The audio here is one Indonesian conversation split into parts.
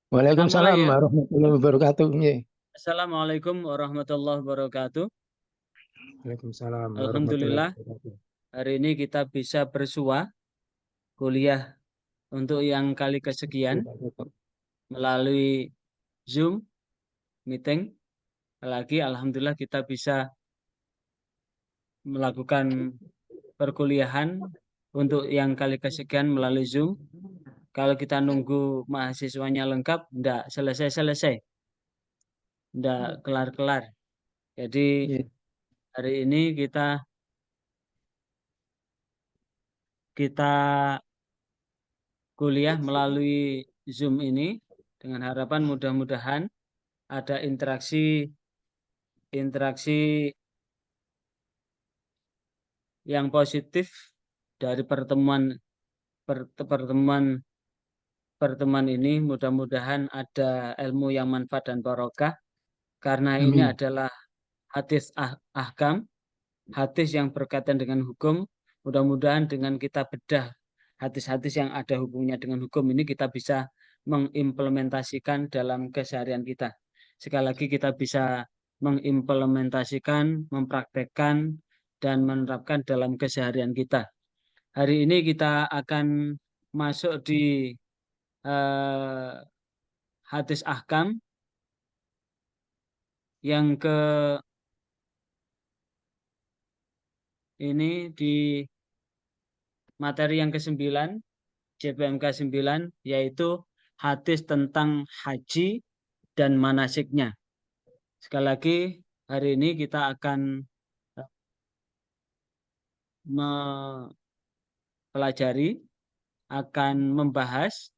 Waalaikumsalam Assalamualaikum. warahmatullahi wabarakatuh. Nggih. Assalamualaikum warahmatullahi wabarakatuh. Waalaikumsalam warahmatullahi Alhamdulillah, wabarakatuh. hari ini kita bisa bersua kuliah untuk yang kali kesekian melalui Zoom meeting. Lagi, Alhamdulillah kita bisa melakukan perkuliahan untuk yang kali kesekian melalui Zoom. Kalau kita nunggu mahasiswanya lengkap, enggak selesai-selesai, enggak kelar-kelar. Jadi Nggih. hari ini kita kita kuliah melalui Zoom ini dengan harapan mudah-mudahan ada interaksi interaksi yang positif dari pertemuan pertemuan ini. Mudah-mudahan ada ilmu yang manfaat dan barokah karena ini Amin. adalah hadis ahkam, hadis yang berkaitan dengan hukum. Mudah-mudahan dengan kita bedah hadis-hadis yang ada hubungnya dengan hukum ini kita bisa mengimplementasikan dalam keseharian kita. Sekali lagi kita bisa mengimplementasikan, mempraktekkan, dan menerapkan dalam keseharian kita. Hari ini kita akan masuk di eh, hadis ahkam yang ke ini di materi yang ke-9, JPMK 9, yaitu hadis tentang haji dan manasiknya. Sekali lagi, hari ini kita akan mempelajari, akan membahas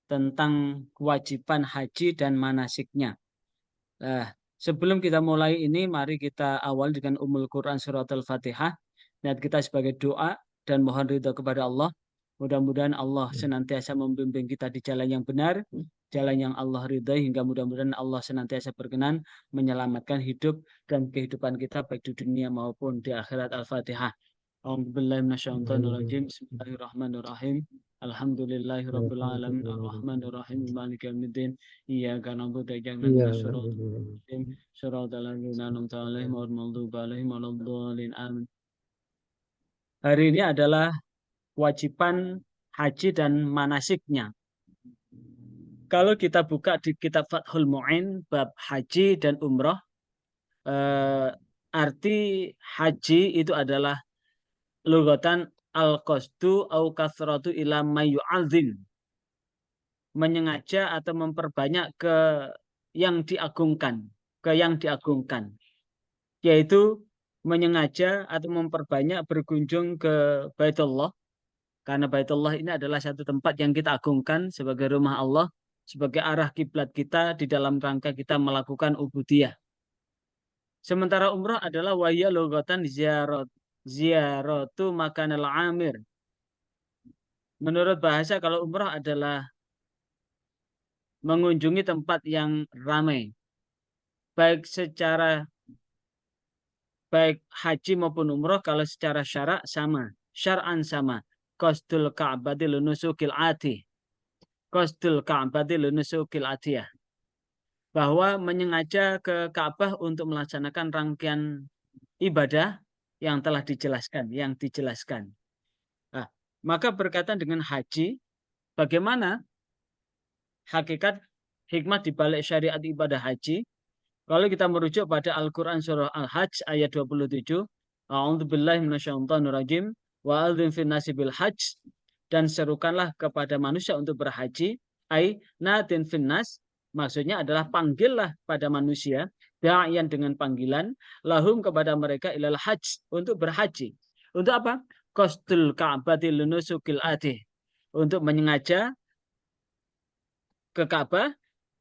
tentang kewajiban haji dan manasiknya. Nah, sebelum kita mulai ini, mari kita awal dengan Ummul Quran Surat Al-Fatihah. Niat kita sebagai doa dan mohon ridho kepada Allah. Mudah-mudahan Allah senantiasa membimbing kita di jalan yang benar, jalan yang Allah ridhai, hingga mudah-mudahan Allah senantiasa berkenan menyelamatkan hidup dan kehidupan kita baik di dunia maupun di akhirat. Al-Fatihah. A'udzubillahi minasyaitonirrajim. Bismillahirrahmanirrahim. Alhamdulillahirabbil alamin arrahmanirrahim maliki yaumiddin. Iyyaka na'budu wa iyyaka Iya. nasta'in. Shiratal ladzina an'amta 'alaihim ghairil maghdubi 'alaihim waladdallin. Amin. Hari ini adalah kewajiban haji dan manasiknya. Kalau kita buka di kitab Fathul Mu'in bab haji dan umroh, arti haji itu adalah lugatan al-qasdu au kasratu ila mayyu'adzim, menyengaja atau memperbanyak ke yang diagungkan, yaitu menyengaja atau memperbanyak berkunjung ke Baitullah, karena Baitullah ini adalah satu tempat yang kita agungkan sebagai rumah Allah, sebagai arah kiblat kita di dalam rangka kita melakukan ubudiyah. Sementara umrah adalah waya logatan ziyaratu makanal amir. Menurut bahasa, kalau umrah adalah mengunjungi tempat yang ramai, baik secara baik haji maupun umrah. Kalau secara syarak sama, syar'an sama. Qasdul Ka'bati lunusukil ati. Qasdul Ka'bati lunusukil atiyah. Bahwa menyengaja ke Ka'bah untuk melaksanakan rangkaian ibadah yang telah dijelaskan. Nah, maka berkaitan dengan haji, bagaimana hakikat hikmah di balik syariat ibadah haji? Kalau kita merujuk pada Al-Quran surah Al-Hajj ayat 27, A'udzubillahi minasyaitonirrajim, wa adzin fin nasi bil hajj, dan serukanlah kepada manusia untuk berhaji, ai nadin fin nas, maksudnya adalah panggillah pada manusia, da'iyan dengan panggilan, lahum kepada mereka ilal hajj, untuk berhaji. Untuk apa? Qasdul ka'bati lunusukil atih, untuk menyengaja ke Ka'bah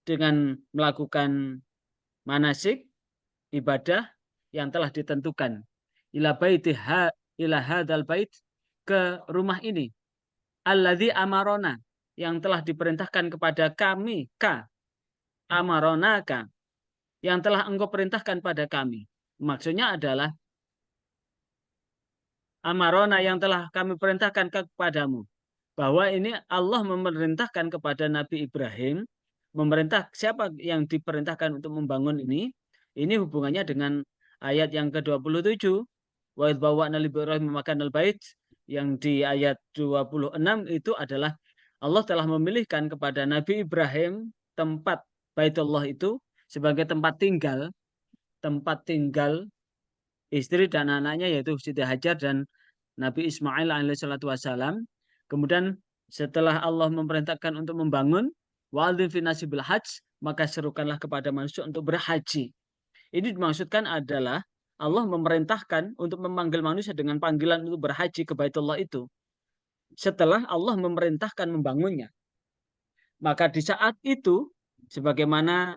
dengan melakukan manasik ibadah yang telah ditentukan. Ila hadzal bait, ke rumah ini. Alladzi amarona, yang telah diperintahkan kepada kami, amaronaka, yang telah engkau perintahkan pada kami. Maksudnya adalah amarona, yang telah kami perintahkan kepadamu. Bahwa ini Allah memerintahkan kepada Nabi Ibrahim memerintah, siapa yang diperintahkan untuk membangun ini? Ini hubungannya dengan ayat yang ke-27. Wa idh bawwa'na li Ibrahim makanal bait, yang di ayat 26 itu adalah Allah telah memilihkan kepada Nabi Ibrahim tempat Baitullah itu sebagai tempat tinggal istri dan anaknya, yaitu Siti Hajar dan Nabi Ismail alaihissalatu wassalam. Kemudian setelah Allah memerintahkan untuk membangun, wa'adzin fin nasi bil hajj, maka serukanlah kepada manusia untuk berhaji. Ini dimaksudkan adalah Allah memerintahkan untuk memanggil manusia dengan panggilan untuk berhaji ke Baitullah itu setelah Allah memerintahkan membangunnya. Maka di saat itu, sebagaimana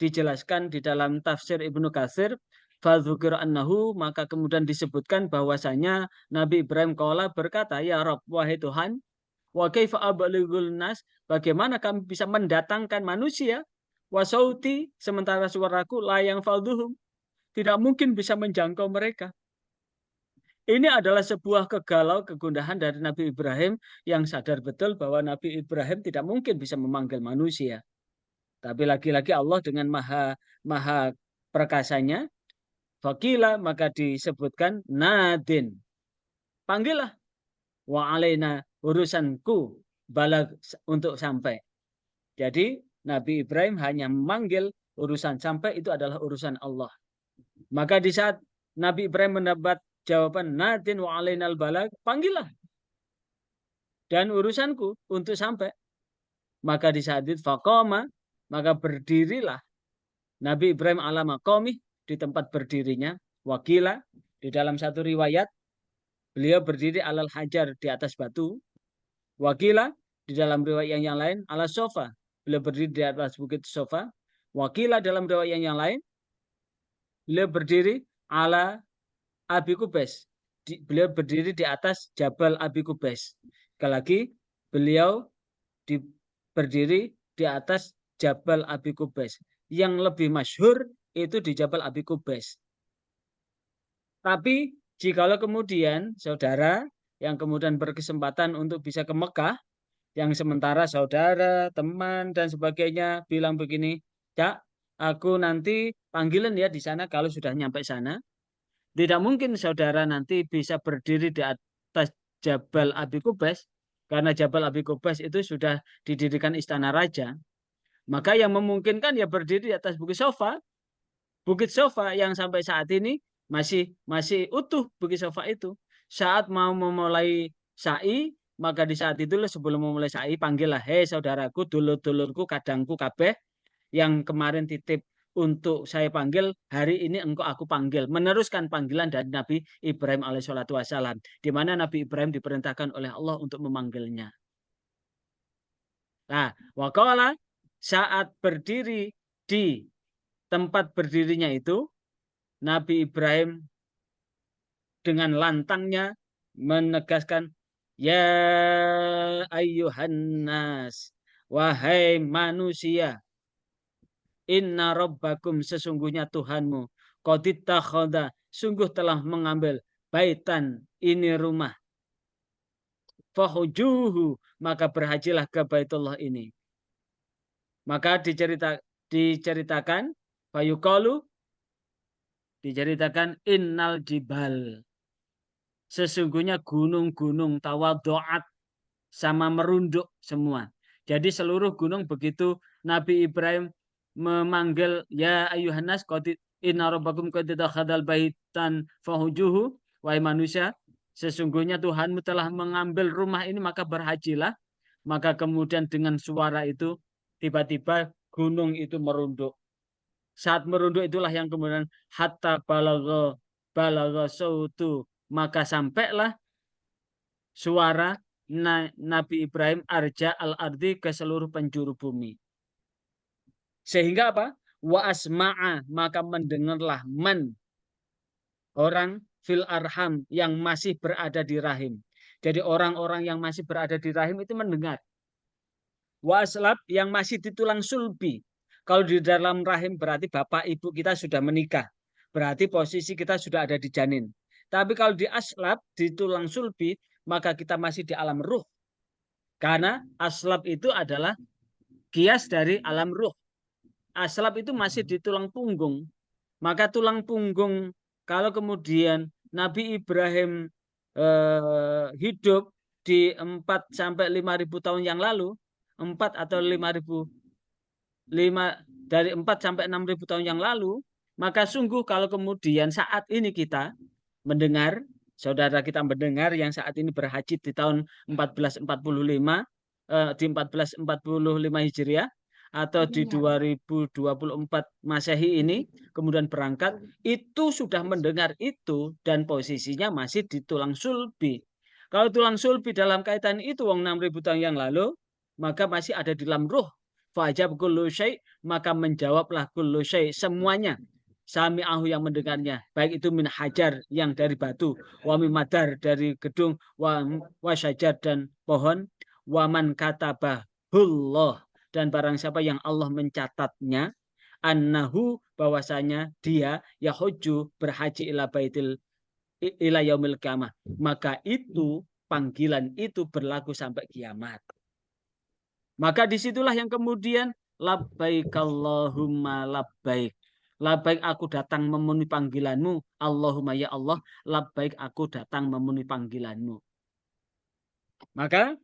dijelaskan di dalam tafsir Ibnu Katsir, fadzukir annahu, maka kemudian disebutkan bahwasanya Nabi Ibrahim qala berkata, ya Rabb, wahai Tuhan, wa kaifa ablighul nas, bagaimana kami bisa mendatangkan manusia, wa sauti, sementara suaraku la yang falduhum, tidak mungkin bisa menjangkau mereka. Ini adalah sebuah kegundahan dari Nabi Ibrahim yang sadar betul bahwa Nabi Ibrahim tidak mungkin bisa memanggil manusia. Tapi lagi-lagi Allah dengan maha perkasanya, fakila, maka disebutkan nadin. Panggillah, wa alaina, urusanku balag untuk sampai. Jadi Nabi Ibrahim hanya memanggil, urusan sampai itu adalah urusan Allah. Maka di saat Nabi Ibrahim mendapat jawaban nadin wa alainal balag, panggillah dan urusanku untuk sampai. Maka di saat itu faqama, maka berdirilah Nabi Ibrahim ala maqamih, di tempat berdirinya. Wakila, di dalam satu riwayat beliau berdiri alal hajar, di atas batu. Wakila, di dalam riwayat yang lain ala sofa, beliau berdiri di atas bukit sofa. Wakila, dalam riwayat yang lain beliau berdiri ala Abi Kubais, beliau berdiri di atas Jabal Abi Kubais. Sekali lagi, beliau berdiri di atas Jabal Abi Kubais. Yang lebih masyhur itu di Jabal Abi Kubais. Tapi jikalau kemudian saudara yang kemudian berkesempatan untuk bisa ke Mekah, yang sementara saudara, teman dan sebagainya bilang begini, Cak, aku nanti panggilan ya di sana kalau sudah nyampe sana. Tidak mungkin saudara nanti bisa berdiri di atas Jabal Abi Kubais, karena Jabal Abi Kubais itu sudah didirikan istana raja. Maka yang memungkinkan ya berdiri di atas Bukit Sofa. Bukit Sofa yang sampai saat ini masih utuh Bukit Sofa itu. Saat mau memulai sa'i, maka di saat itu sebelum memulai sa'i, panggillah, hei saudaraku, dulur-dulurku, kadangku kabeh, yang kemarin titip untuk saya panggil, hari ini engkau aku panggil. Meneruskan panggilan dari Nabi Ibrahim alaihissalatu wassalam, di mana Nabi Ibrahim diperintahkan oleh Allah untuk memanggilnya. Nah, waqala, saat berdiri di tempat berdirinya itu, Nabi Ibrahim dengan lantangnya menegaskan, ya ayyuhan nas, wahai manusia, inna rabbakum, sesungguhnya Tuhanmu, qad ittakhadha, sungguh telah mengambil, baitan, ini rumah, fahujuhu, maka berhajilah ke Baitullah ini. Maka diceritakan fayuqalu, diceritakan innal jibal, sesungguhnya gunung-gunung tawadhu'at, sama merunduk semua. Jadi seluruh gunung begitu Nabi Ibrahim memanggil ya ayyuhannas qad inna rabbakum qad takhadal baitan fahujuhu, wahai manusia, sesungguhnya Tuhanmu telah mengambil rumah ini, maka berhajilah. Maka kemudian dengan suara itu tiba-tiba gunung itu merunduk. Saat merunduk itulah yang kemudian hatta balagha sautu, maka sampailah suara Nabi Ibrahim arja al-ardi, ke seluruh penjuru bumi. Sehingga apa? Wa asma'a, maka mendengarlah man, orang fil arham, yang masih berada di rahim. Jadi orang-orang yang masih berada di rahim itu mendengar. Wa aslab, yang masih di tulang sulbi. Kalau di dalam rahim berarti bapak ibu kita sudah menikah. Berarti posisi kita sudah ada di janin. Tapi kalau di aslab, di tulang sulbi, maka kita masih di alam ruh. Karena aslab itu adalah kias dari alam ruh. Aslab itu masih di tulang punggung. Maka tulang punggung kalau kemudian Nabi Ibrahim hidup di 4 sampai 5.000 tahun yang lalu, 4 atau 5.000 dari 4 sampai 6.000 tahun yang lalu, maka sungguh kalau kemudian saat ini kita mendengar, saudara kita mendengar yang saat ini berhaji di tahun 1445, di 1445 Hijriah, atau di 2024 Masehi ini, kemudian berangkat, itu sudah mendengar itu, dan posisinya masih di tulang sulbi. Kalau tulang sulbi dalam kaitan itu, 6.000 tahun yang lalu, maka masih ada di dalam ruh. Fa'ajab kullu syai', maka menjawablah kullu syai', semuanya. Sami'ahu yang mendengarnya, baik itu min hajar yang dari batu, wa min madar dari gedung, wa syajar dan pohon, wa man katabahullah, dan barang siapa yang Allah mencatatnya, annahu, bahwasanya dia yahujju, berhaji ila baitil ila yaumil qiyamah, maka itu panggilan itu berlaku sampai kiamat. Maka disitulah yang kemudian labbaik Allahumma labbaik. Labbaik, aku datang memenuhi panggilanmu. Allahumma ya Allah, labbaik, aku datang memenuhi panggilanmu. Maka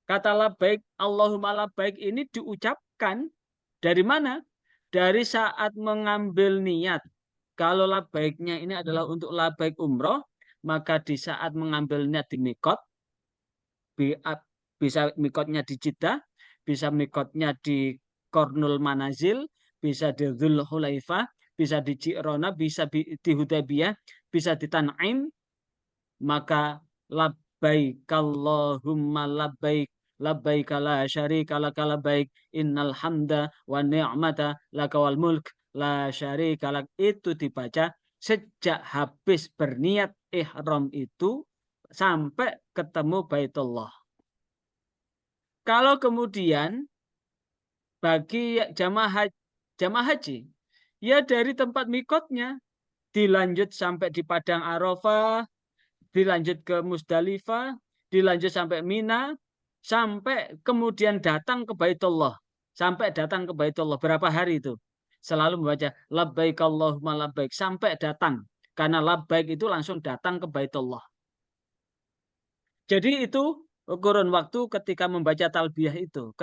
kata labbaik Allahumma labbaik ini diucapkan dari mana? Dari saat mengambil niat. Kalau labbaiknya ini adalah untuk labbaik umroh, maka di saat mengambil niat di mikot, bisa mikotnya di Jeddah, bisa mikotnya di Kornul Manazil, bisa di Dzul Hulaifah, bisa di Ji'rona, bisa di Hudaybiyah, bisa di Tan'im, maka labbaik Allahumma labbaik, labbaik la syarika laka labbaik, innal hamda wa ni'mata laka wal mulk la syarika lak, itu dibaca sejak habis berniat ihram itu sampai ketemu Baitullah. Kalau kemudian bagi jamaah haji, ya dari tempat mikotnya dilanjut sampai di Padang Arafah, dilanjut ke Musdalifah, dilanjut sampai Mina, sampai kemudian datang ke Baitullah. Sampai datang ke Baitullah, berapa hari itu? Selalu membaca labbaik Allahumma labbaik sampai datang. Karena labbaik itu langsung datang ke Baitullah. Jadi itu kurun waktu ketika membaca talbiyah itu.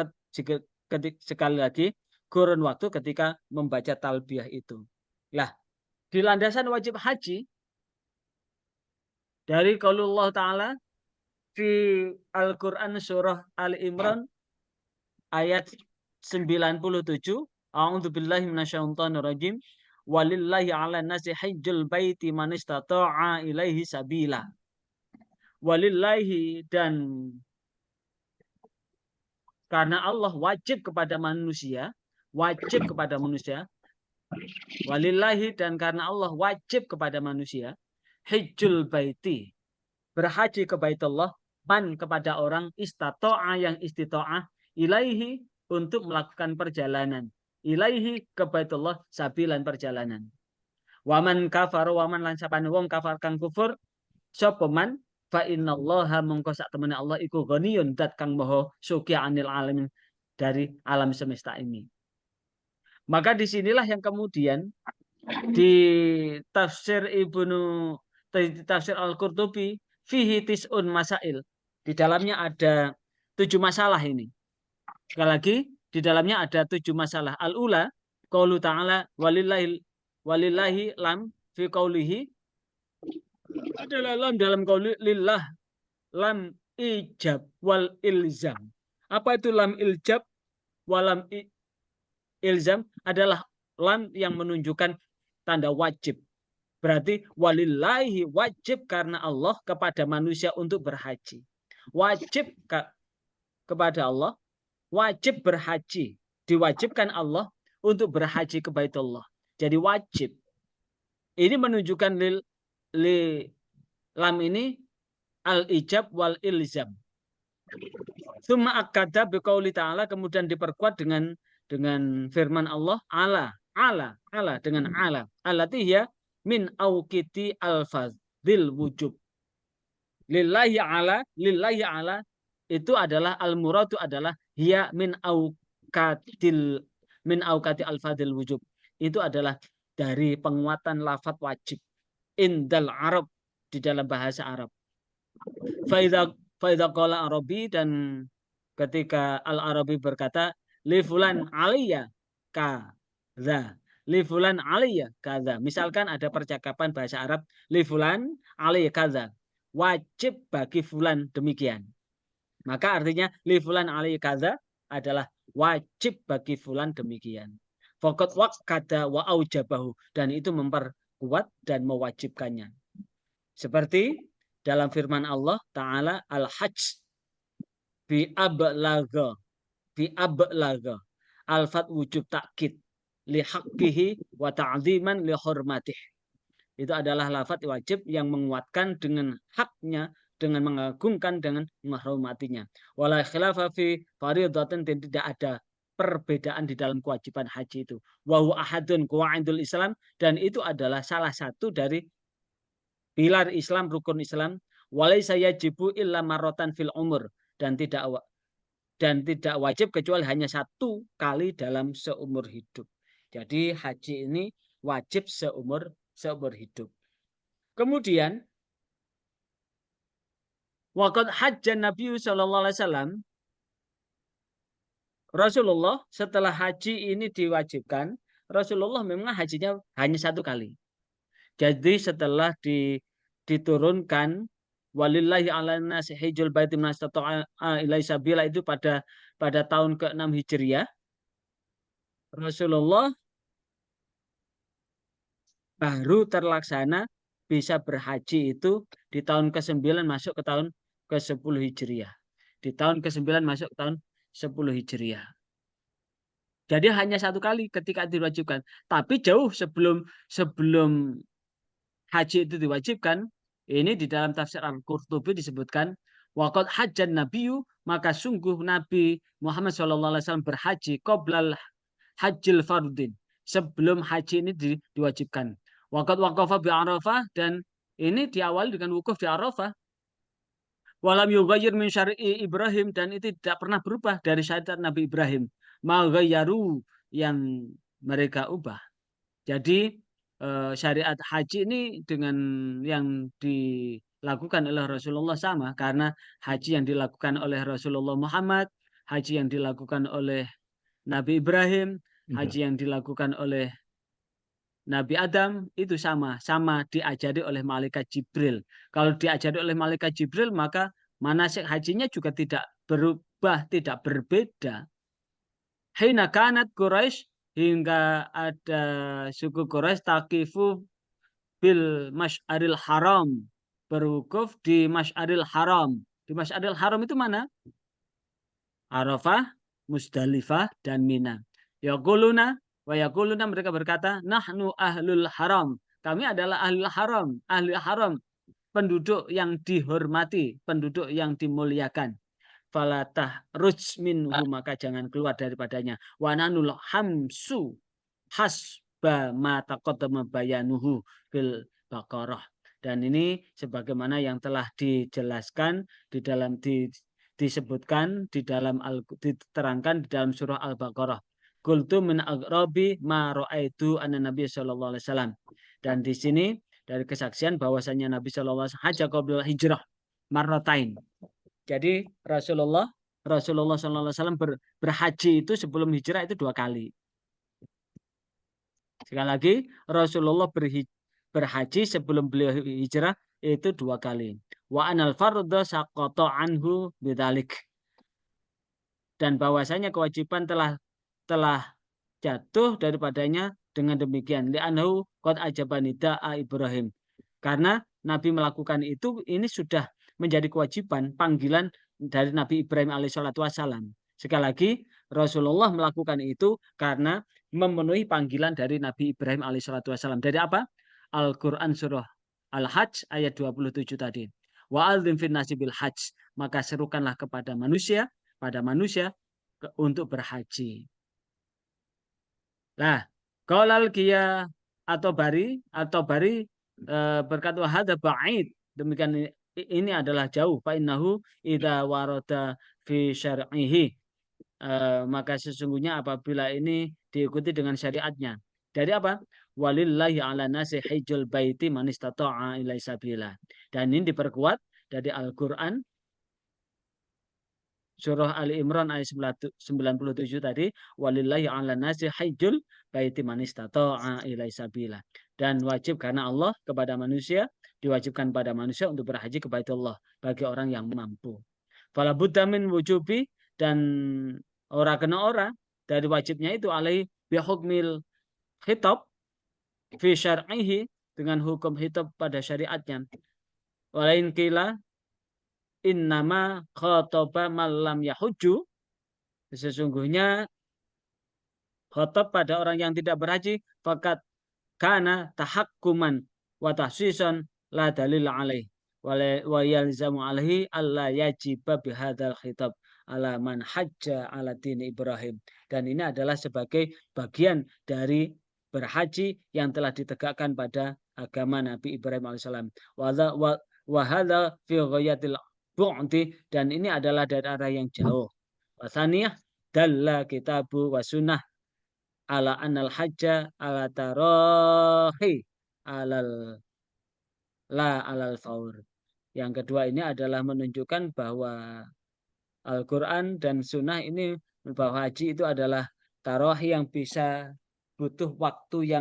Sekali lagi, kurun waktu ketika membaca talbiyah itu. Lah, di landasan wajib haji, dari qaulullah ta'ala di Al-Quran surah Al-Imran ayat 97, a'udzubillahi minasyaitonirrajim, walillahi 'alan nasi hajjul baiti man istata'a ilaihi sabila. Walillahi, dan karena Allah wajib kepada manusia, walillahi, dan karena Allah wajib kepada manusia, hajjul baiti, berhaji ke Baitullah, man, kepada orang, istata'a, yang istita'ah, ilaihi, untuk melakukan perjalanan, ilaihi, ke Baitullah, sabilan, perjalanan. Waman kafar, waman lansapan wong kafar kang kufur, sopeman, fa innallaha mongko sak temene Allah iku ghaniyun, dat kang maha suci anil alamin, dari alam semesta ini. Maka disinilah yang kemudian di tafsir tafsir Al-Qurtubi, fihi tis'un masail, di dalamnya ada 7 masalah ini. Sekali lagi, di dalamnya ada 7 masalah. Al-ula, qaulu ta'ala walillahi lam, fi qaulihi, adalah lam dalam qauli lillah, lam ijab wal ilzam. Apa itu lam ijab walam ilzam? Adalah lam yang menunjukkan tanda wajib. Berarti walillahi, wajib karena Allah kepada manusia untuk berhaji. Wajib kepada Allah, wajib berhaji. Diwajibkan Allah untuk berhaji ke Baitullah. Jadi wajib. Ini menunjukkan lam ini al-ijab wal ilzam. Tsumma akada biqauli ta'ala, kemudian diperkuat dengan firman Allah, ala dengan ala. Allati hiya min auqiti al-fadhil wujub. Lillahi ala itu adalah al-muradu adalah hiya min aukatil min aukati al-fadil wujub. Itu adalah dari penguatan lafadz wajib indal Arab, di dalam bahasa Arab. Faidha qala Arabi, dan ketika Al-Arabi berkata li fulan aliyya kaza, li fulan aliyya kaza. Misalkan ada percakapan bahasa Arab, li fulan aliyya kaza, wajib bagi fulan demikian. Maka artinya li fulan aliyya kaza adalah wajib bagi fulan demikian. Faqad waqada wa aujabahu, dan itu memperkuat dan mewajibkannya. Seperti dalam firman Allah Ta'ala Al-Hajj bi ablaga al-fat wujub takkid li haqqihi wa ta'ziman li hurmatih. Itu adalah lafaz wajib yang menguatkan dengan haknya, dengan mengagungkan, dengan menghormatinya. Wala khilafa fi fardhatin, tidak ada perbedaan di dalam kewajiban haji itu. Wa huwa ahadun qawaidul Islam, dan itu adalah salah satu dari pilar Islam, rukun Islam. Walaysa yajibu illa marratan fil umur, dan tidak wajib kecuali hanya satu kali dalam seumur hidup. Jadi haji ini wajib seumur hidup. Kemudian waqad hajjan Nabi sallallahu alaihi wasallam, Rasulullah setelah haji ini diwajibkan, Rasulullah memang hajinya hanya satu kali. Jadi setelah diturunkan walillahi 'alan nasi hijjul baiti man istata'a ilaihi sabila, itu pada tahun ke-6 Hijriah, Rasulullah baru terlaksana bisa berhaji itu di tahun ke-9 masuk ke tahun ke-10 Hijriah. Di tahun ke-9 masuk ke tahun 10 Hijriah. Jadi hanya satu kali ketika diwajibkan. Tapi jauh sebelum haji itu diwajibkan, ini di dalam tafsir Al-Qurtubi disebutkan waqad hajjan nabiyyu, maka sungguh Nabi Muhammad SAW berhaji qoblal hajjil fardin, sebelum haji ini diwajibkan. Waqad waqafa bi Arafah, dan ini diawali dengan wukuf di Arafah. Walam yughayyir min syar'i Ibrahim, dan itu tidak pernah berubah dari syariat Nabi Ibrahim. Maghayyaru, yang mereka ubah. Jadi syariat haji ini dengan yang dilakukan oleh Rasulullah sama, karena haji yang dilakukan oleh Rasulullah Muhammad, haji yang dilakukan oleh Nabi Ibrahim, haji yang dilakukan oleh Nabi Adam itu sama diajari oleh malaikat Jibril. Kalau diajari oleh malaikat Jibril, maka manasik hajinya juga tidak berubah, tidak berbeda. Hina kanat Quraisy, hingga ada suku Quraisy taqifu bil Masy'aril Haram, berwukuf di Masy'aril Haram. Di Masy'aril Haram itu mana? Arafah, Musdalifah, dan Mina. Yaquluna mereka berkata, nahnu ahlul haram, kami adalah ahlul haram, ahli haram, penduduk yang dihormati, penduduk yang dimuliakan. Falatah minhu, maka jangan keluar daripadanya. Wa nanul hamsu hasba ma taqaddama bayanuhu fil Baqarah. Dan ini sebagaimana yang telah dijelaskan di dalam disebutkan di dalam diterangkan di dalam surah Al-Baqarah. Qultu min aghrabi ma ra'aitu anna Nabi sallallahu alaihi wasallam. Dan di sini dari kesaksian bahwasanya Nabi sallallahu alaihi wasallam haja qabla hijrah marratain. Jadi Rasulullah sallallahu alaihi wasallam berhaji itu sebelum hijrah itu 2 kali. Sekali lagi, Rasulullah berhaji sebelum beliau hijrah itu 2 kali. Wa anal fardhu saqata anhu bidzalik. Dan bahwasanya kewajiban telah jatuh daripadanya dengan demikian. Li'annahu qad ajabani da'a Ibrahim. Karena Nabi melakukan itu, ini sudah menjadi kewajiban, panggilan dari Nabi Ibrahim alaihissalatu wassalam. Sekali lagi, Rasulullah melakukan itu karena memenuhi panggilan dari Nabi Ibrahim alaihissalatu wassalam. Dari apa? Al-Quran surah Al-Hajj ayat 27 tadi. Wa adzim fin nasi bil hajj, maka serukanlah kepada manusia untuk berhaji. Nah, qaulal Ghiyya atau bari berkata hadza ba'id, demikian ini adalah jauh. Fa innahu idza warada fi syar'ihi, Maka sesungguhnya apabila ini diikuti dengan syariatnya. Dari apa? Walillahi ala nasi hijjul baiti man istata'a ilaihi sabila. Dan ini diperkuat dari Al-Qur'an surah Ali Imran ayat 97 tadi, walillahi ala nasi hijjul baiti man istata'a ilaihi sabila. Dan wajib karena Allah kepada manusia, diwajibkan pada manusia untuk berhaji ke Baitullah bagi orang yang mampu. Fala budda min wujubi, dan ora kena ora dari wajibnya itu alai bihukmil khitab fi syar'ihi, dengan hukum khitab pada syariatnya. Walain kila innama khotaba malam yahujju, sesungguhnya khotob pada orang yang tidak berhaji fakat kana tahakkuman wa tahsisan la dalil alaih wa yalzamu alaihi alla yajiba bihadzal khitab ala man hajja ala din Ibrahim. Dan ini adalah sebagai bagian dari berhaji yang telah ditegakkan pada agama Nabi Ibrahim alaihissalam. Wa hadza fi ghayatil bu'di, dan ini adalah dari arah yang jauh. Wasaniyah dalla kitabu wa sunnah ala anal hajja ala tarahi alal la alal faur. Yang kedua ini adalah menunjukkan bahwa Al-Quran dan Sunnah ini bahwa haji itu adalah tarohi yang bisa butuh waktu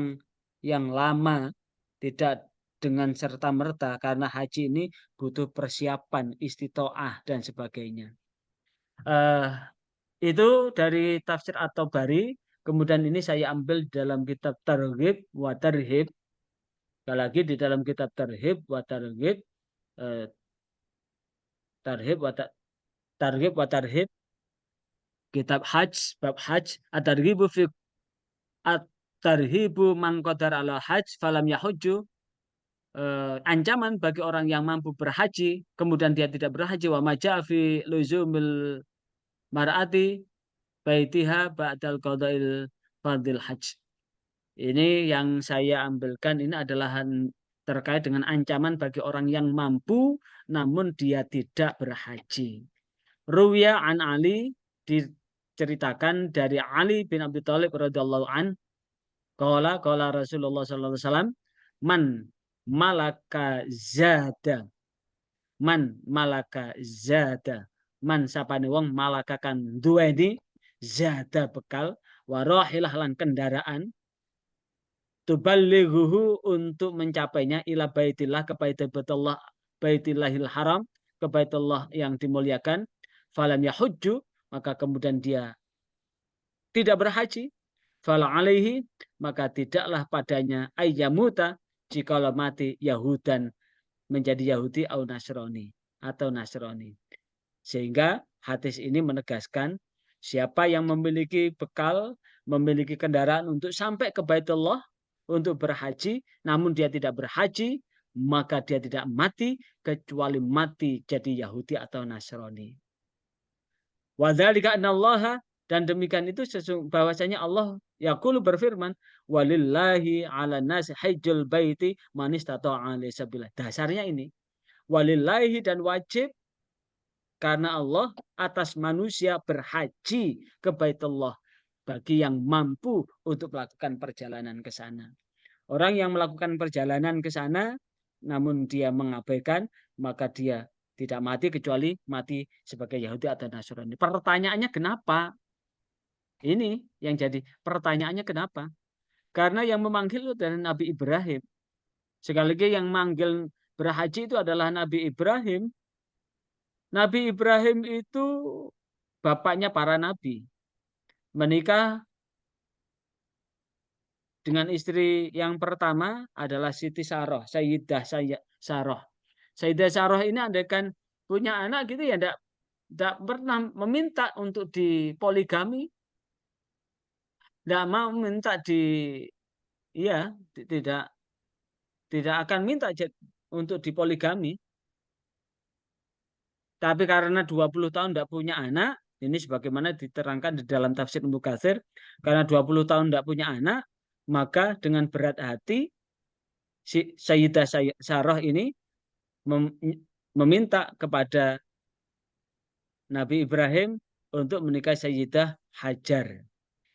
yang lama, tidak dengan serta-merta, karena haji ini butuh persiapan, istitoah dan sebagainya. Itu dari tafsir At-Tabari. Kemudian ini saya ambil dalam kitab Targhib wa Tarhib. Sekali lagi di dalam kitab Targhib wa Tarhib, Targhib wa Tarhib, kitab Hajj, bab Hajj, At-Targhibu fi At-Tarhibu man qadar ala hajj falam yahujju, ancaman bagi orang yang mampu berhaji kemudian dia tidak berhaji, wa maja fi luzumil mar'ati baitiha ba'dal qadail fardil hajj. Ini yang saya ambilkan ini adalah terkait dengan ancaman bagi orang yang mampu namun dia tidak berhaji. Ruwiya an Ali, diceritakan dari Ali bin Abi Thalib radhiyallahu an, qala Rasulullah sallallahu alaihi wasallam, man malaka zada, man malaka zada, man sapane wong malakakan duweni zada bekal, warahilah lan kendaraan, tuballighuhu untuk mencapainya, ila baitillah ke Baitullah, Baitillahil Haram, ke Baitullah yang dimuliakan, falam yahujju, maka kemudian dia tidak berhaji, fala alaihi, maka tidaklah padanya ayyamuta, jikalau mati Yahudan, menjadi Yahudi atau Nasrani. Sehingga hadis ini menegaskan siapa yang memiliki bekal, memiliki kendaraan untuk sampai ke Baitullah untuk berhaji, namun dia tidak berhaji, maka dia tidak mati kecuali mati jadi Yahudi atau Nasrani. Wadzalika annallaha, dan demikian itu bahwasanya Allah yaqulu berfirman, walillahi 'alan nasi hajjul baiti man istata'a ilaihi sabila. Dasarnya ini walillahi, dan wajib karena Allah atas manusia berhaji ke Baitullah bagi yang mampu untuk melakukan perjalanan ke sana. Orang yang melakukan perjalanan ke sana namun dia mengabaikan, maka dia tidak mati kecuali mati sebagai Yahudi atau Nasrani. Pertanyaannya kenapa? Ini yang jadi pertanyaannya kenapa? Karena yang memanggil itu adalah Nabi Ibrahim. Sekali lagi yang manggil berhaji itu adalah Nabi Ibrahim. Nabi Ibrahim itu bapaknya para nabi. Menikah dengan istri yang pertama adalah Siti Saroh, Sayyidah Saroh. Sayyidah Saroh ini andaikan punya anak gitu ya tidak pernah meminta untuk dipoligami. Tidak mau minta tidak akan minta untuk dipoligami. Tapi karena 20 tahun tidak punya anak, ini sebagaimana diterangkan di dalam tafsir Ibnu Katsir, karena 20 tahun tidak punya anak, maka dengan berat hati si Sayyidah Saroh ini meminta kepada Nabi Ibrahim untuk menikahi Sayyidah Hajar.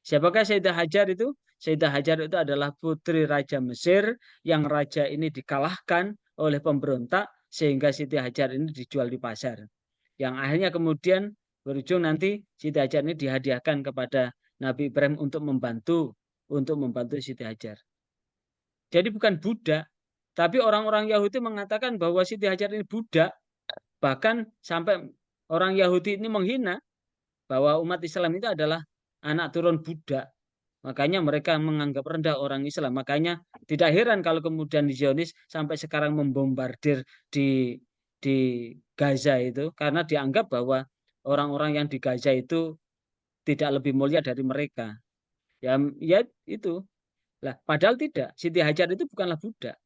Siapakah Sayyidah Hajar itu? Sayyidah Hajar itu adalah putri Raja Mesir yang raja ini dikalahkan oleh pemberontak sehingga Siti Hajar ini dijual di pasar. Yang akhirnya kemudian berujung nanti Siti Hajar ini dihadiahkan kepada Nabi Ibrahim untuk membantu Siti Hajar. Jadi bukan budak, tapi orang-orang Yahudi mengatakan bahwa Siti Hajar ini budak. Bahkan sampai orang Yahudi ini menghina bahwa umat Islam itu adalah anak turun budak. Makanya mereka menganggap rendah orang Islam. Makanya tidak heran kalau kemudian Zionis sampai sekarang membombardir di Gaza itu karena dianggap bahwa orang-orang yang di Gaza itu tidak lebih mulia dari mereka. Ya, ya itu. Lah, padahal tidak. Siti Hajar itu bukanlah budak.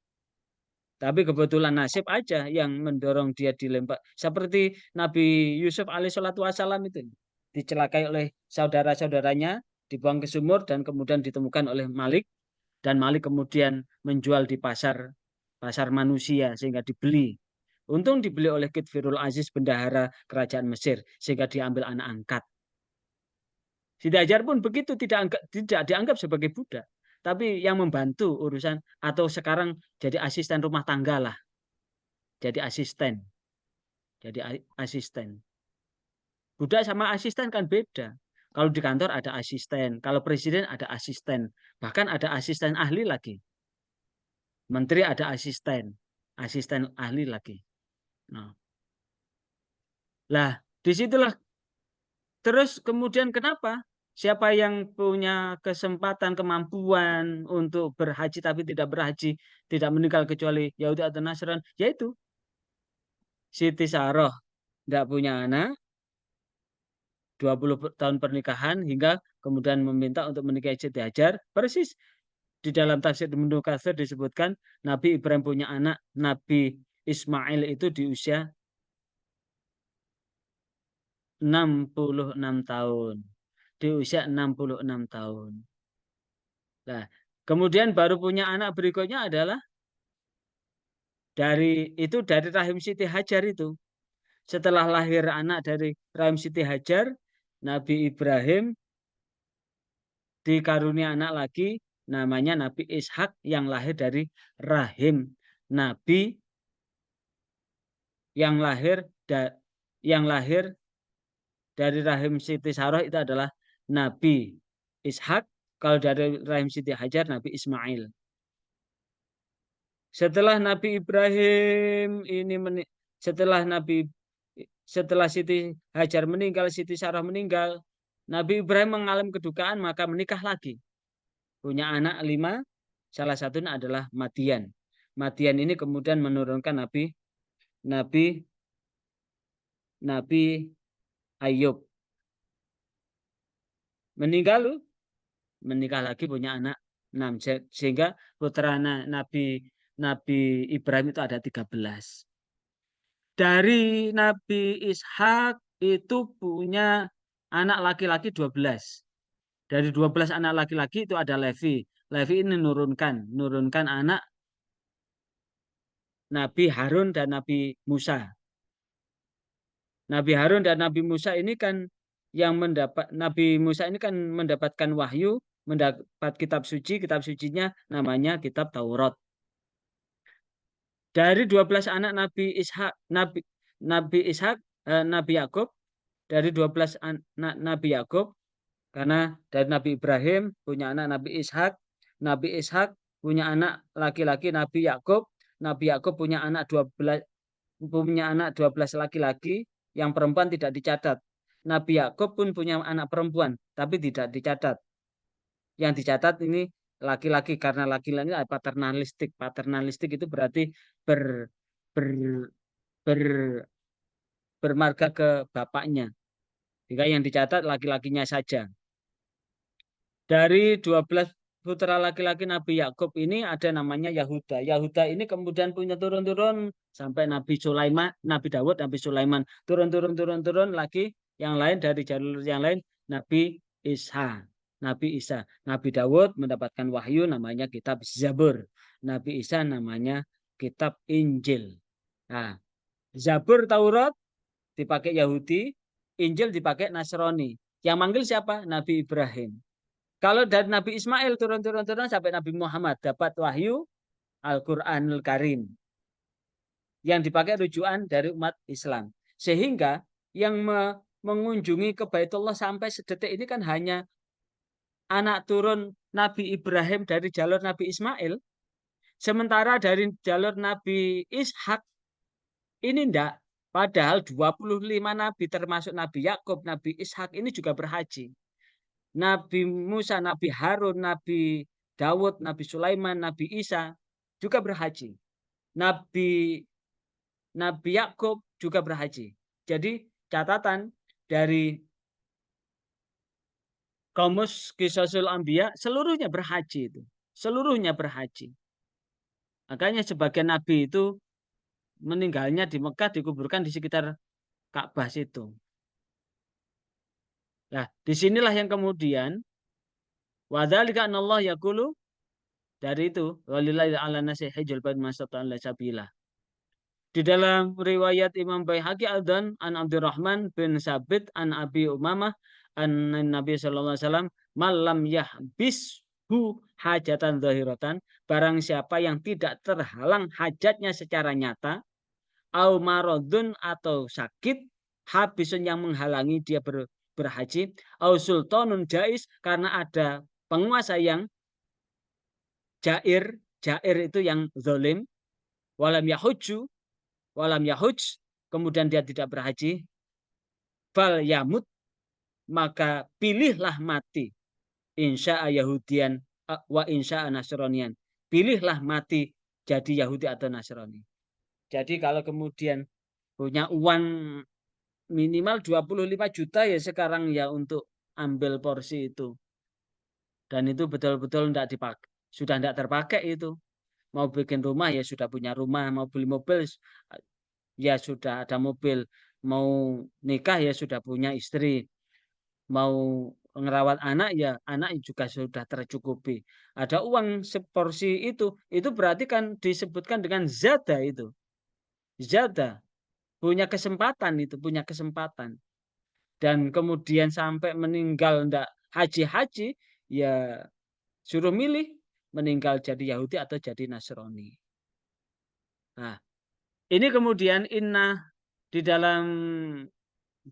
Tapi kebetulan nasib aja yang mendorong dia dilempar. Seperti Nabi Yusuf alaihissalatu wassalam itu. Dicelakai oleh saudara-saudaranya, dibuang ke sumur dan kemudian ditemukan oleh Malik. Dan Malik kemudian menjual di pasar manusia sehingga dibeli. Untung dibeli oleh Kitfirul Aziz, bendahara kerajaan Mesir, sehingga diambil anak angkat. Siti Hajar pun begitu, tidak dianggap sebagai budak, tapi yang membantu urusan atau sekarang jadi asisten rumah tangga lah. Jadi asisten. Budak sama asisten kan beda. Kalau di kantor ada asisten, kalau presiden ada asisten, bahkan ada asisten ahli lagi. Menteri ada asisten ahli lagi. Nah. Lah, disitulah terus kemudian kenapa? Siapa yang punya kesempatan, kemampuan untuk berhaji tapi tidak berhaji, tidak meninggal kecuali Yahudi atau Nasrani, yaitu Siti Saroh tidak punya anak, 20 tahun pernikahan hingga kemudian meminta untuk menikahi Siti Hajar. Persis di dalam tafsir Ibnu Katsir disebutkan Nabi Ibrahim punya anak Nabi Ismail itu di usia 66 tahun. Di usia 66 tahun. Nah, kemudian baru punya anak berikutnya adalah dari rahim Siti Hajar itu. Setelah lahir anak dari rahim Siti Hajar, Nabi Ibrahim dikarunia anak lagi namanya Nabi Ishak yang lahir dari rahim Nabi yang lahir dari rahim Siti Saroh itu adalah Nabi Ishak, kalau dari rahim Siti Hajar Nabi Ismail. Setelah Nabi Ibrahim ini setelah Siti Hajar meninggal, Siti Sarah meninggal, Nabi Ibrahim mengalami kedukaan maka menikah lagi. Punya anak 5, salah satunya adalah Madian. Madian ini kemudian menurunkan Nabi Ayub. Menikah lagi punya anak 6, sehingga putra Nabi Ibrahim itu ada 13. Dari Nabi Ishak itu punya anak laki-laki 12. Dari 12 anak laki-laki itu ada Levi. Levi ini nurunkan anak Nabi Harun dan Nabi Musa. Nabi Harun dan Nabi Musa ini kan Nabi Musa ini kan mendapatkan wahyu, mendapat kitab sucinya namanya kitab Taurat. Dari 12 anak Nabi Yakub, dari 12 anak Nabi Yakub, karena dari Nabi Ibrahim punya anak Nabi Ishak punya anak laki-laki Nabi Yakub punya anak 12 laki-laki, yang perempuan tidak dicatat. Nabi Yakub pun punya anak perempuan tapi tidak dicatat. Yang dicatat ini laki-laki, karena laki-laki paternalistik itu berarti bermarga ke bapaknya. Jika yang dicatat laki-lakinya saja. Dari 12 putra laki-laki Nabi Yakub ini ada namanya Yahuda. Yahuda ini kemudian punya turun-turun sampai Nabi Sulaiman, Nabi Dawud, Nabi Sulaiman. Turun lagi yang lain dari jalur yang lain Nabi Isa. Nabi Dawud mendapatkan wahyu namanya kitab Zabur. Nabi Isa namanya kitab Injil. Nah, Zabur Taurat dipakai Yahudi, Injil dipakai Nasrani. Yang manggil siapa? Nabi Ibrahim. Kalau dari Nabi Ismail turun-turun sampai Nabi Muhammad dapat wahyu Al-Qur'anul Karim yang dipakai rujukan dari umat Islam. Sehingga yang mengunjungi ke Baitullah sampai sedetik ini kan hanya anak turun Nabi Ibrahim dari jalur Nabi Ismail. Sementara dari jalur Nabi Ishak ini enggak. Padahal 25 nabi termasuk Nabi Yakub, Nabi Ishak ini juga berhaji. Nabi Musa, Nabi Harun, Nabi Dawud, Nabi Sulaiman, Nabi Isa juga berhaji. Nabi Yakub juga berhaji. Jadi catatan dari Kamus Qisasul Anbiya seluruhnya berhaji itu. Seluruhnya berhaji. Makanya sebagian nabi itu meninggalnya di Mekah dikuburkan di sekitar Ka'bah situ. Nah, disinilah yang kemudian wadzalika anallah yaqulu dari itu walillahi 'alan nasi hajjul bait mastata'an sabila. Di dalam riwayat Imam Baihaqi adzan an Abdurrahman bin Sabit an Abi Umamah an Nabi sallallahu alaihi wasallam malam yahbishu hajatan zahiratan, barang siapa yang tidak terhalang hajatnya secara nyata, au maradun atau sakit, habisun yang menghalangi dia berhaji, au sultanun jais karena ada penguasa yang jair itu yang zalim, walam yahuj, kemudian dia tidak berhaji, fal yamut, maka pilihlah mati, insya'a Yahudian wa insya'a Nasranian, pilihlah mati jadi Yahudi atau Nasrani. Jadi kalau kemudian punya uang minimal 25 juta ya sekarang ya untuk ambil porsi itu. Dan itu betul-betul tidak dipakai, sudah tidak terpakai itu. Mau bikin rumah ya sudah punya rumah, mau beli mobil ya sudah ada mobil, mau nikah ya sudah punya istri, mau ngerawat anak ya anak juga sudah tercukupi. Ada uang seporsi itu berarti kan disebutkan dengan zada itu. Zada punya kesempatan itu, punya kesempatan. Dan kemudian sampai meninggal ndak haji-haji ya suruh milih meninggal jadi Yahudi atau jadi Nasrani. Nah, ini kemudian inna di dalam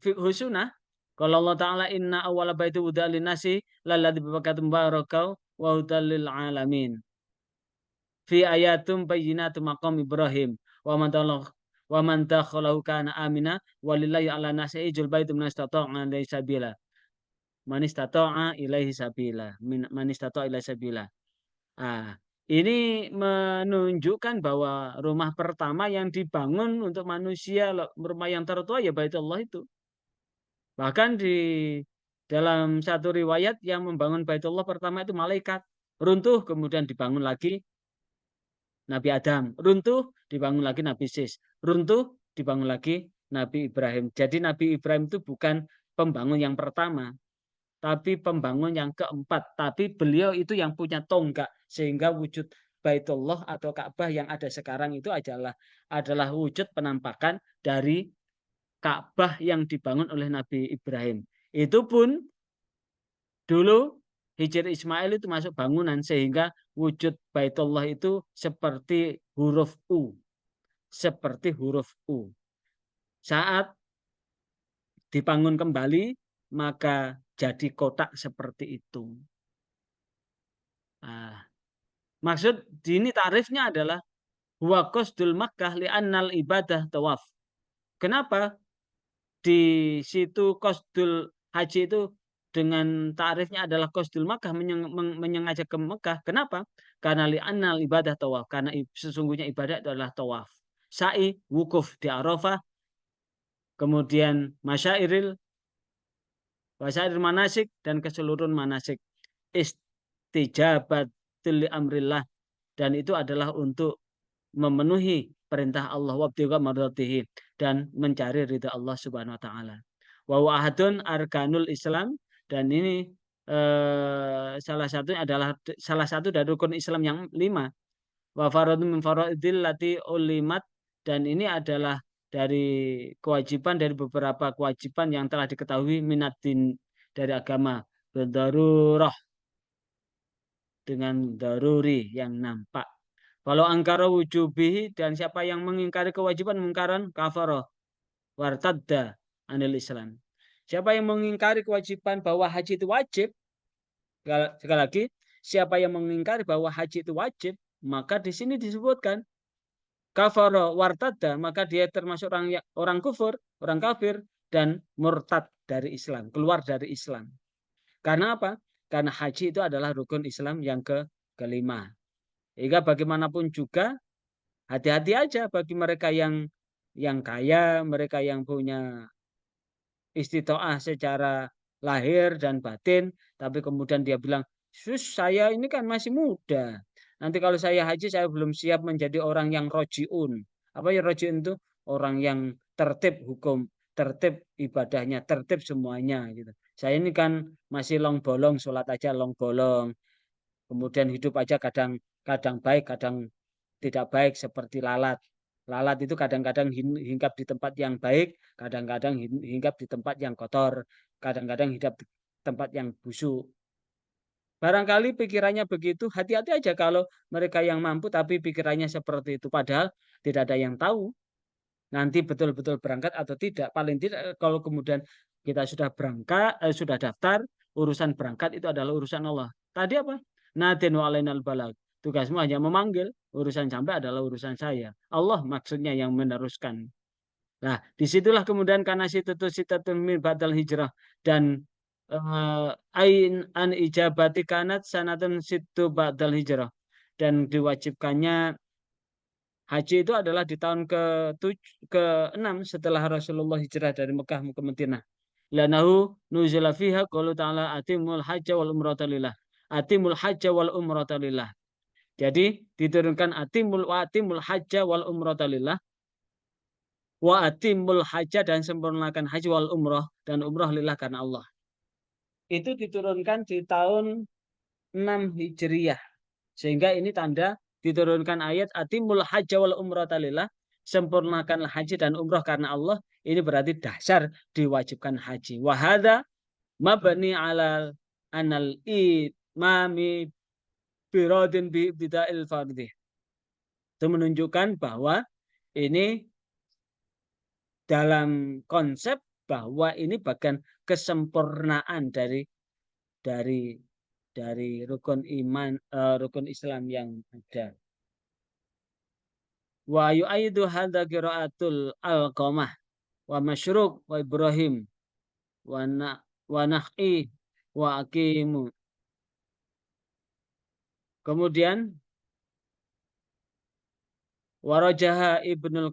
fiqh sunnah kalau Allah Ta'ala inna awwala baiti wudi'a lin-nasi lalladzi bibakkatum barakau wa hudal lil alamin. Fi ayatum bayyinatum maqam Ibrahim wa man dakhalahu kana amina walillahi 'ala nasi hijjul baiti man istata'a ilaihi sabila. Man istata'a ilaihi sabila. Man istata'a ilaihi sabila. Ah, ini menunjukkan bahwa rumah pertama yang dibangun untuk manusia, rumah yang tertua ya Baitullah itu. Bahkan di dalam satu riwayat yang membangun Baitullah pertama itu malaikat. Runtuh kemudian dibangun lagi Nabi Adam. Runtuh dibangun lagi Nabi Sis. Runtuh dibangun lagi Nabi Ibrahim. Jadi Nabi Ibrahim itu bukan pembangun yang pertama, tapi pembangun yang keempat. Tapi beliau itu yang punya tonggak. Sehingga wujud Baitullah atau Ka'bah yang ada sekarang itu adalah wujud penampakan dari Ka'bah yang dibangun oleh Nabi Ibrahim. Itu pun dulu Hijr Ismail itu masuk bangunan sehingga wujud Baitullah itu seperti huruf U. Seperti huruf U. Saat dibangun kembali maka jadi kotak seperti itu. Nah, maksud ini tarifnya adalah huwa qasdul Makkah li'annal ibadah tawaf. Kenapa di situ qasdul haji itu dengan tarifnya adalah qasdul Makkah, menyengaja ke Mekah. Kenapa? Karena li'annal ibadah tawaf, karena sesungguhnya ibadah itu adalah tawaf. Sa'i, wukuf di Arafah, kemudian masyairil manasik dan keseluruhan manasik. Istijabatul amrillah, dan itu adalah untuk memenuhi perintah Allah wabtiqa mardatihi dan mencari ridha Allah Subhanahu wa taala. Wa ahadun arkanul Islam, dan ini salah satu dari rukun Islam yang 5. Wa faradun min faraidil lati ulimat, dan ini adalah kewajiban dari beberapa kewajiban yang telah diketahui minatin dari agama berdarurah dengan daruri yang nampak. Kalau angkara wujubihi dan siapa yang mengingkari kewajiban mengkaran kafara wartadda anil Islam. Siapa yang mengingkari kewajiban bahwa haji itu wajib, sekali lagi, siapa yang mengingkari bahwa haji itu wajib, maka di sini disebutkan kafara wartadda, maka dia termasuk orang kufur, orang kafir, dan murtad dari Islam, keluar dari Islam. Karena apa? Karena haji itu adalah rukun Islam yang kelima. Sehingga bagaimanapun juga hati-hati aja bagi mereka yang kaya, mereka yang punya istitoah secara lahir dan batin, tapi kemudian dia bilang, saya ini kan masih muda. Nanti kalau saya haji, saya belum siap menjadi orang yang rojiun. Apa ya rojiun itu? Orang yang tertib hukum, tertib ibadahnya, tertib semuanya. Gitu. Saya ini kan masih long bolong, sholat aja long bolong. Kemudian hidup aja kadang baik, kadang tidak baik seperti lalat. Lalat itu kadang-kadang hinggap di tempat yang baik, kadang-kadang hinggap di tempat yang kotor, kadang-kadang hinggap di tempat yang busuk. Barangkali pikirannya begitu, hati-hati aja kalau mereka yang mampu tapi pikirannya seperti itu. Padahal tidak ada yang tahu nanti betul-betul berangkat atau tidak. Paling tidak kalau kemudian kita sudah berangkat, sudah daftar, urusan berangkat itu adalah urusan Allah. Tadi apa? Nadin wa alainal balag. Tugasmu hanya memanggil, urusan sampai adalah urusan saya. Allah maksudnya yang meneruskan. Nah, disitulah kemudian karena sitatun min badal hijrah dan ain an ijabati kanat sanatun situ badal hijrah dan diwajibkannya haji itu adalah di tahun ke-6 setelah Rasulullah hijrah dari Mekah ke Madinah. Lanahu nuzula fiha qaulu ta'ala atimul hajja wal umrata lillah. Atimul hajja wal umrata lillah. Jadi diturunkan atimul hajja wal umrata lillah. Wa atimul hajja dan sempurnakan haji wal umrah dan umrah lillah karena Allah. Itu diturunkan di tahun 6 Hijriyah. Sehingga ini tanda diturunkan ayat atimul hajja wal umrata lillah, sempurnakanlah haji dan umrah karena Allah. Ini berarti dasar diwajibkan haji. Wa hadza mabni ala anal imami biradin bi ibtida'il fardhi. Itu menunjukkan bahwa ini dalam konsep bahwa ini bagian kesempurnaan dari rukun iman, rukun Islam yang ada. Wa yu'aidu hadza qiraatul alqamah wa masyruq wa Ibrahim wa nahi wa aqimu. Kemudian warajaha Ibnul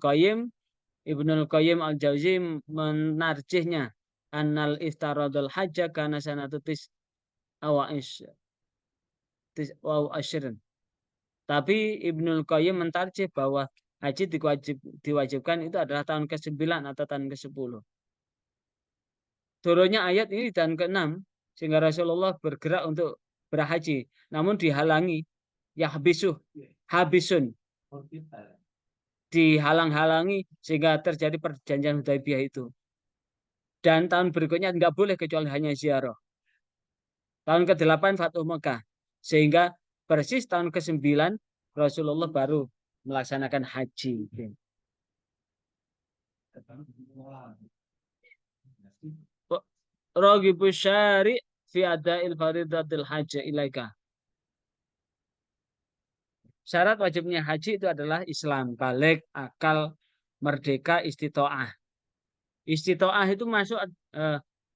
Qayyim al-Jauzi menarjihnya annal iftaradul hajja kana sanatutis awais ashirin. Tapi Ibnul Qayyim mentarjih bahwa haji diwajibkan itu adalah tahun ke-9 atau tahun ke-10. Turunnya ayat ini di tahun ke-6 sehingga Rasulullah bergerak untuk berhaji, namun dihalangi habisun dihalang-halangi sehingga terjadi perjanjian Hudaybiyah itu. Dan tahun berikutnya tidak boleh kecuali hanya ziarah. Tahun ke-8 Fathu Mekah. Sehingga persis tahun ke-9 Rasulullah baru melaksanakan haji. Raghibu syari' fi ada'il faridatil hajj ilaika. Syarat wajibnya haji itu adalah Islam, balik, akal, merdeka, istitoah. Istitoah itu masuk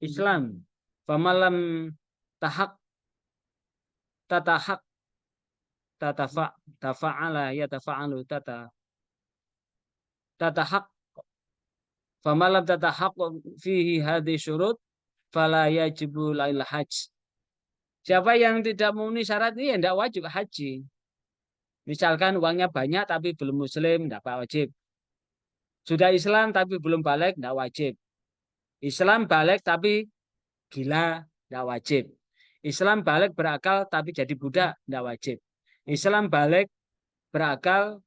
Islam. Famalam tatahak tafa'ala ya tafa'alu tatahak famalam tatahak fihi hadhi syurut fala yajibu lail hajj. Siapa yang tidak memenuhi syarat ini ya tidak wajib haji. Misalkan uangnya banyak tapi belum muslim, tidak wajib. Sudah Islam tapi belum balik, tidak wajib. Islam balik tapi gila, tidak wajib. Islam balik berakal tapi jadi budak, tidak wajib. Islam balik berakal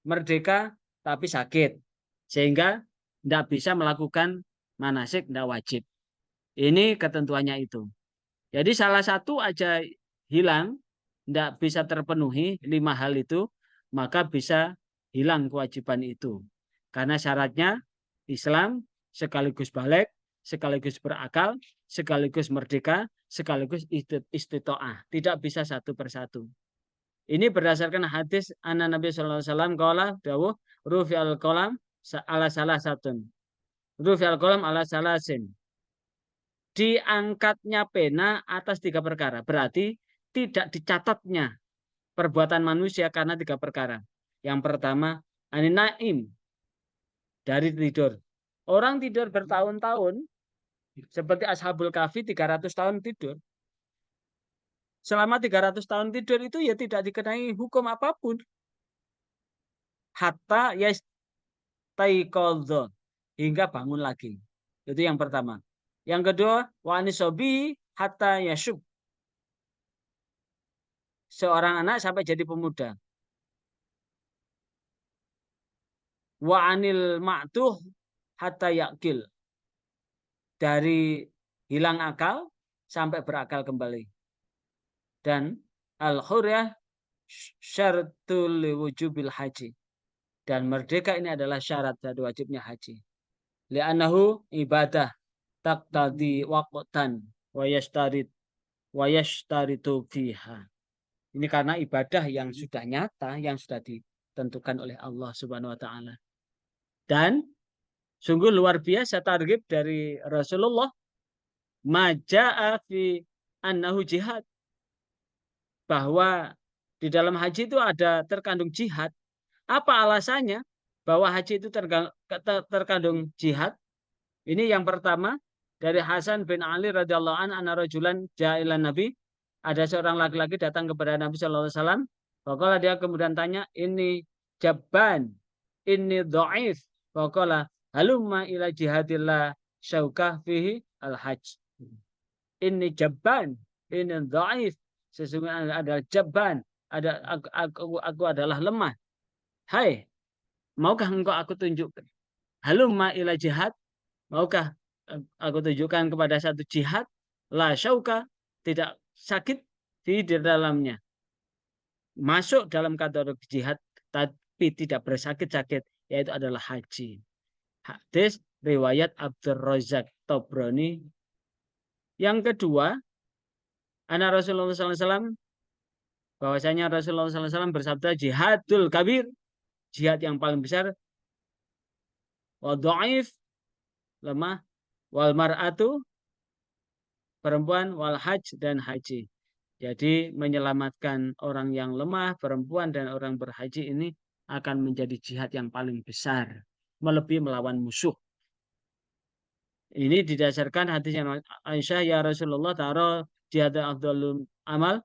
merdeka tapi sakit. Sehingga tidak bisa melakukan manasik, tidak wajib. Ini ketentuannya itu. Jadi salah satu aja hilang, tidak bisa terpenuhi 5 hal itu, maka bisa hilang kewajiban itu. Karena syaratnya Islam sekaligus balik, sekaligus berakal, sekaligus merdeka, sekaligus istitoah. Tidak bisa satu persatu. Ini berdasarkan hadis anak Nabi sallallahu alaihi wasallam qala dawuh rufi al-qalam ala salah satun. Rufi al-qalam ala salasin. Diangkatnya pena atas 3 perkara. Berarti tidak dicatatnya perbuatan manusia karena 3 perkara. Yang pertama, aninaim, dari tidur. Orang tidur bertahun-tahun, seperti Ashabul Kahfi 300 tahun tidur. Selama 300 tahun tidur itu ya tidak dikenai hukum apapun. Hatta yastaiqadha, hingga bangun lagi. Itu yang pertama. Yang kedua, wa anisobi hatta yashub. Seorang anak sampai jadi pemuda. Wa anil ma'tuh hatta yakil. Dari hilang akal sampai berakal kembali. Dan al-hurriyah syaratul wujubil haji. Dan merdeka ini adalah syarat dari wajibnya haji. Li'annahu ibadah taqtadi waqtan wa yashtaritu fiha. Ini karena ibadah yang sudah nyata, yang sudah ditentukan oleh Allah Subhanahu wa taala. Dan sungguh luar biasa targhib dari Rasulullah maja'a fi annahu jihad, bahwa di dalam haji itu ada terkandung jihad. Apa alasannya bahwa haji itu terkandung jihad? Ini yang pertama dari Hasan bin Ali radhiyallahu an anna rajulan ja'ilan Nabi. Ada seorang laki-laki datang kepada Nabi sallallahu alaihi wasallam. Faqala, dia kemudian tanya, ini jabban, ini dhaif. Faqala halumma ila jihadillah syaukah fihi al-hajj. Ini jabban, ini dhaif. Sesungguhnya adalah jabban, aku adalah lemah. Hai, maukah engkau aku tunjukkan? Halumma ila jihad, maukah aku tunjukkan kepada satu jihad? La syauka, tidak sakit di dalamnya. Masuk dalam kategori jihad tapi tidak bersakit-sakit, yaitu adalah haji. Hadis riwayat Abdur Razak Tabrani. Yang kedua, anak Rasulullah SAW, bahwasanya Rasulullah SAW bersabda, jihadul kabir, jihad yang paling besar, wa dhaif, lemah, wal mar'atu, perempuan, wal hajj, dan haji. Jadi menyelamatkan orang yang lemah, perempuan, dan orang berhaji ini akan menjadi jihad yang paling besar, melebihi melawan musuh. Ini didasarkan hadis yang Aisyah, ya Rasulullah ta'ala jihad afdalul amal.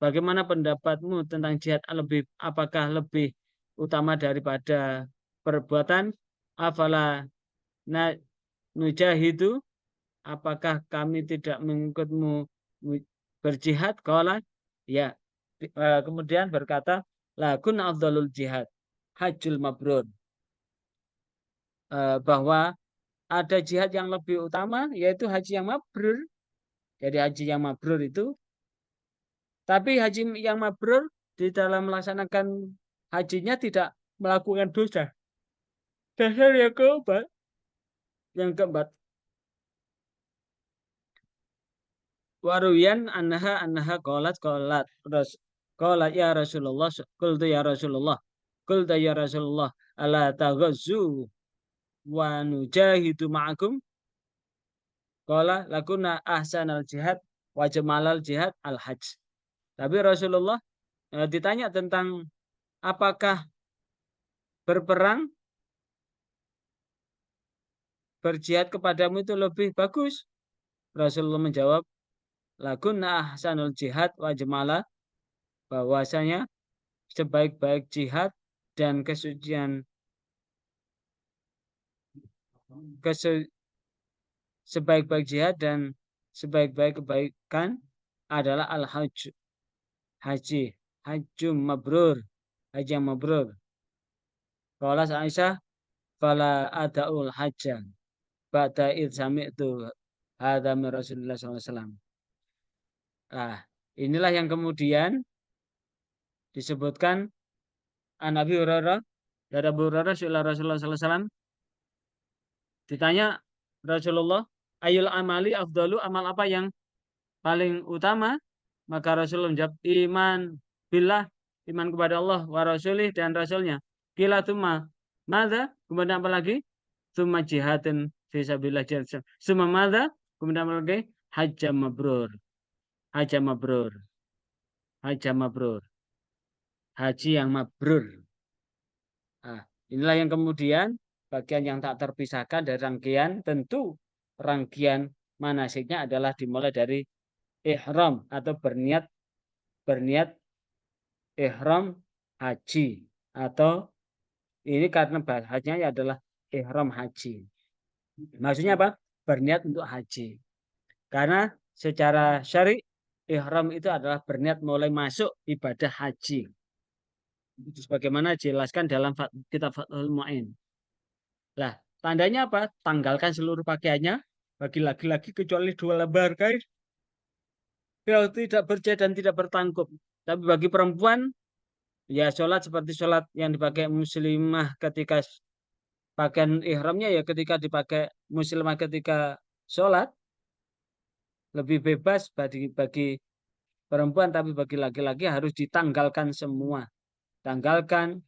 Bagaimana pendapatmu tentang jihad, apakah lebih utama daripada perbuatan? Afala nujahidu, apakah kami tidak mengikutmu berjihad? Qala ya. Kemudian berkata, lakun afdalul jihad hajjul mabrur, bahwa ada jihad yang lebih utama, yaitu haji yang mabrur. Jadi haji yang mabrur itu, tapi haji yang mabrur di dalam melaksanakan hajinya tidak melakukan dosa. Dasar yang keempat. Yang keempat, waruyan annaha qalat ya Rasulullah, qultu ya Rasulullah ala taghazzu wa nujahidu ma'akum. Qala lakuna ahsanal jihad wa jamalal jihad al hajj. Tapi Rasulullah ditanya tentang apakah berperang, berjihad kepadamu itu lebih bagus. Rasulullah menjawab, lakuna ahsanul jihad wa jamala, bahwasanya sebaik-baik jihad dan kesucian, sebaik-baik jihad dan sebaik-baik kebaikan adalah al-hajj, haji, hajjum mabrur, haji yang mabrur. Qala Aisyah, fala ada'ul hajjah ba'da id sami'tu hadza min Rasulillah SAW. Nah, inilah yang kemudian disebutkan an Abi Hurairah dari Abu Hurairah Rasulullah SAW ditanya Rasulullah, ayul amali afdalu, amal apa yang paling utama? Maka Rasulullah menjawab, iman billah, iman kepada Allah wa rasulih dan rasulnya. Kila tuma mada, kemudian apa lagi? Tuma jihadin fisabilillah jihad. Suma mada, kemudian apa lagi? Hajjah mabrur. Hajjah mabrur. Hajjah mabrur. Haji yang mabrur. Nah, inilah yang kemudian bagian yang tak terpisahkan dari rangkaian, tentu rangkaian manasiknya adalah dimulai dari ihram atau berniat ihram haji, atau ini karena bahasanya adalah ihram haji. Maksudnya apa? Berniat untuk haji. Karena secara syari ihram itu adalah berniat mulai masuk ibadah haji. Itu sebagaimana dijelaskan dalam kitab Fathul Mu'in. Lah, tandanya apa? Tanggalkan seluruh pakaiannya bagi laki-laki kecuali 2 lembar kain yang tidak berjahit dan tidak bertangkup. Tapi bagi perempuan, ya sholat seperti sholat yang dipakai muslimah ketika pakaian ihramnya, ya ketika dipakai muslimah ketika sholat, lebih bebas bagi perempuan, tapi bagi laki-laki harus ditanggalkan semua. Ditanggalkan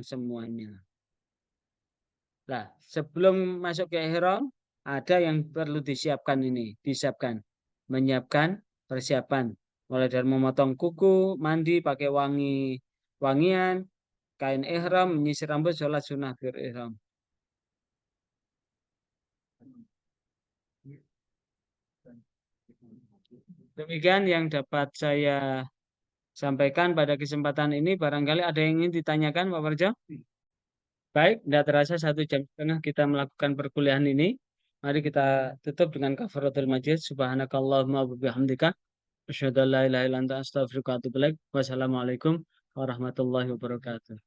semuanya. Nah, sebelum masuk ke ihram, ada yang perlu disiapkan menyiapkan persiapan. Mulai dari memotong kuku, mandi, pakai wangian, kain ihram, menyisir rambut, sholat sunnah ihram. Demikian yang dapat saya sampaikan pada kesempatan ini. Barangkali ada yang ingin ditanyakan, Pak Parjo? Baik, tidak terasa 1,5 jam kita melakukan perkuliahan ini. Mari kita tutup dengan kafaratul majlis. Subhanakallahumma wa bihamdika asyhadu an la ilaha illa anta astaghfiruka wa atubu ilaik. Wassalamualaikum warahmatullahi wabarakatuh.